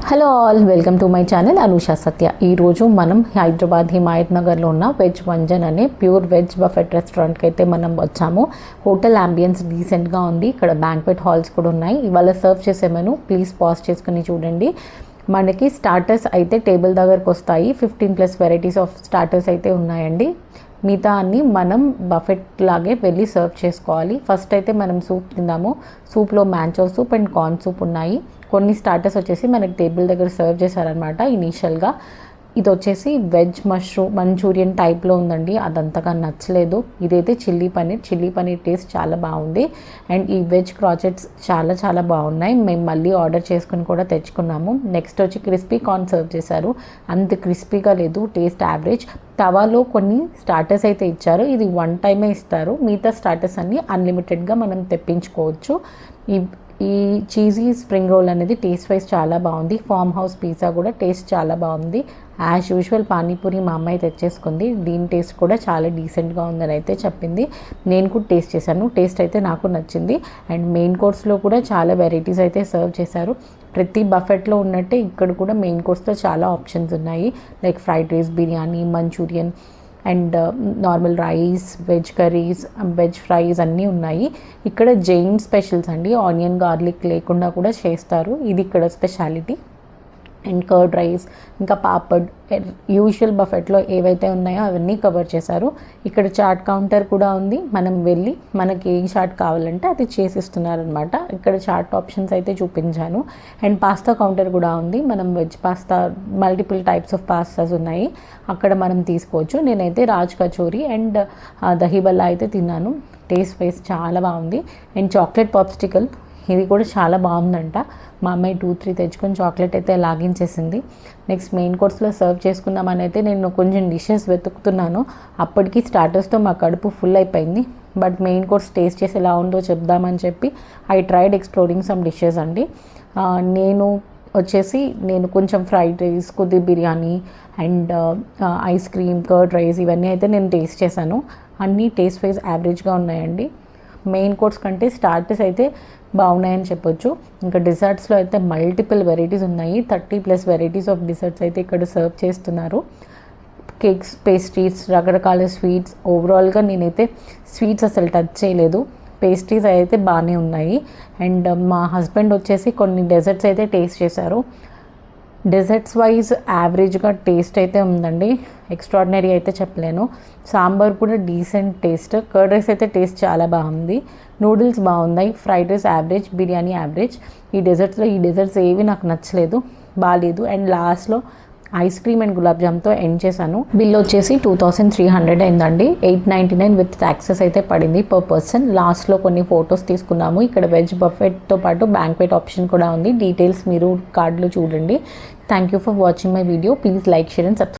Hello all, welcome to my channel Anusha Satya. ఈరోజు మనం హైదరాబాద్ హిమాయత్ నగర్లో ఉన్న వెజ్ వంజన్ అనే ప్యూర్ వెజ్ బఫెట్ రెస్టారెంట్కి అయితే మనం వచ్చాము. హోటల్ అంబియన్స్ డీసెంట్గా ఉంది. ఇక్కడ బ్యాంక్వెట్ హాల్స్ కూడా ఉన్నాయి. ఇవాళ సర్వ్ చేసే మెను ప్లీజ్ పాజ్ చేసుకుని చూడండి. మనకి స్టార్టర్స్ అయితే టేబుల్ దగ్గరకు వస్తాయి. 15+ వెరైటీస్ ఆఫ్ స్టార్టర్స్ అయితే ఉన్నాయండి. మిగతా అన్నీ మనం బఫెట్ లాగే వెళ్ళి సర్వ్ చేసుకోవాలి. ఫస్ట్ అయితే మనం సూప్ తిందాము. సూప్లో manchow soup and corn soup ఉన్నాయి. కొన్ని స్టార్టర్స్ వచ్చేసి మనకి టేబుల్ దగ్గర సర్వ్ చేశారనమాట ఇనీషియల్గా. ఇది వచ్చేసి వెజ్ మంచూరియన్ టైప్లో ఉందండి. అదంతగా నచ్చలేదు. ఇదైతే చిల్లీ పన్నీర్ టేస్ట్ చాలా బాగుంది. అండ్ ఈ వెజ్ క్రాచెట్స్ చాలా బాగున్నాయి. మేము మళ్ళీ ఆర్డర్ చేసుకుని కూడా తెచ్చుకున్నాము. నెక్స్ట్ వచ్చి క్రిస్పీ కార్న్ సర్వ్ చేశారు. అంత క్రిస్పీగా లేదు, టేస్ట్ యావరేజ్. తవాలో కొన్ని స్టార్టర్స్ అయితే ఇచ్చారు. ఇది 1 టైమే ఇస్తారు. మిగతా స్టార్టర్స్ అన్నీ అన్లిమిటెడ్గా మనం తెప్పించుకోవచ్చు. ఈ చీజీ స్ప్రింగ్ రోల్ అనేది టేస్ట్ వైజ్ చాలా బాగుంది. ఫామ్ హౌస్ పిజ్జా కూడా టేస్ట్ చాలా బాగుంది. యాజ్ యూజువల్ పానీపూరి మా అమ్మాయి తెచ్చేసుకుంది. దీని టేస్ట్ కూడా చాలా డీసెంట్గా ఉందని అయితే చెప్పింది. నేను కూడా టేస్ట్ చేశాను. టేస్ట్ అయితే నాకు నచ్చింది. అండ్ మెయిన్ కోర్స్లో కూడా చాలా వెరైటీస్ అయితే సర్వ్ చేశారు. ప్రతి బఫెట్లో ఉన్నట్టే ఇక్కడ కూడా మెయిన్ కోర్స్లో చాలా ఆప్షన్స్ ఉన్నాయి. Like fried rice, biryani, Manchurian and normal rice, veg curries, veg fries అన్నీ ఉన్నాయి. ఇక్కడ జైన్ స్పెషల్స్ అండి. ఆనియన్ గార్లిక్ లేకుండా కూడా చేస్తారు. ఇది ఇక్కడ స్పెషాలిటీ. అండ్ కర్డ్ రైస్, ఇంకా పాపడ్, యూజువల్ బఫెట్లో ఏవైతే ఉన్నాయో అవన్నీ కవర్ చేశారు. ఇక్కడ చాట్ కౌంటర్ కూడా ఉంది. మనం వెళ్ళి మనకి ఏ చాట్ కావాలంటే అది చేసిస్తున్నారనమాట. ఇక్కడ చాట్ ఆప్షన్స్ అయితే చూపించాను. అండ్ పాస్తా కౌంటర్ కూడా ఉంది. మనం veg pasta, multiple types of pastas ఉన్నాయి. అక్కడ మనం తీసుకోవచ్చు. నేనైతే రాజ్ కచోరీ అండ్ దహీబల్లా అయితే తిన్నాను. టేస్ట్ వైజ్ చాలా బాగుంది. అండ్ చాక్లెట్ పాప్స్టికల్, ఇది కూడా చాలా బాగుందంట. మా అమ్మాయి 2-3 తెచ్చుకొని చాక్లెట్ అయితే లాగించేసింది. నెక్స్ట్ మెయిన్ కోర్స్లో సర్వ్ చేసుకుందామని అయితే నేను కొంచెం డిషెస్ వెతుకుతున్నాను. అప్పటికి స్టార్టర్స్తో మా కడుపు ఫుల్ అయిపోయింది. బట్ మెయిన్ కోర్స్ టేస్ట్ చేసి ఎలా ఉందో చెప్దామని చెప్పి I tried exploring some dishes అండి. నేను కొంచెం ఫ్రైడ్ రైస్, కొద్ది biryani and ice cream, curd rice ఇవన్నీ అయితే నేను టేస్ట్ చేశాను. అన్నీ టేస్ట్ వైజ్ యావరేజ్గా ఉన్నాయండి. మెయిన్ కోర్స్ కంటే స్టార్టర్స్ అయితే బాగున్నాయని చెప్పొచ్చు. ఇంకా డిజర్ట్స్లో అయితే మల్టిపుల్ వెరైటీస్ ఉన్నాయి. 30+ వెరైటీస్ ఆఫ్ డిజర్ట్స్ అయితే ఇక్కడ సర్వ్ చేస్తున్నారు. కేక్స్, పేస్ట్రీస్, రకరకాల స్వీట్స్. ఓవరాల్గా నేనైతే స్వీట్స్ అసలు టచ్ చేయలేదు. పేస్ట్రీస్ అయితే బాగానే ఉన్నాయి. అండ్ మా హస్బెండ్ వచ్చేసి కొన్ని డెజర్ట్స్ అయితే టేస్ట్ చేశారు. డెజర్ట్స్ వైజ్ యావరేజ్గా టేస్ట్ అయితే ఉందండి. ఎక్స్ట్రాడినరీ అయితే చెప్పలేను. సాంబార్ కూడా డీసెంట్ టేస్ట్. కర్డ్ రైస్ అయితే టేస్ట్ చాలా బాగుంది. నూడిల్స్ బాగున్నాయి. Fried rice average, biryani average. ఈ డెజర్ట్స్ ఏవి నాకు నచ్చలేదు, బాగాలేదు. అండ్ లాస్ట్లో ఐస్ క్రీమ్ అండ్ గులాబ్ జామ్తో ఎండ్ చేశాను. బిల్ వచ్చేసి 2300 అయిందండి. 899 విత్ ట్యాక్సెస్ అయితే పడింది పర్ పర్సన్. లాస్ట్లో కొన్ని ఫొటోస్ తీసుకున్నాము. ఇక్కడ వెజ్ బఫెట్తో పాటు బ్యాంక్వెట్ ఆప్షన్ కూడా ఉంది. డీటెయిల్స్ మీరు కార్డులో చూడండి. Thank you for watching my video. Please like, share and subscribe.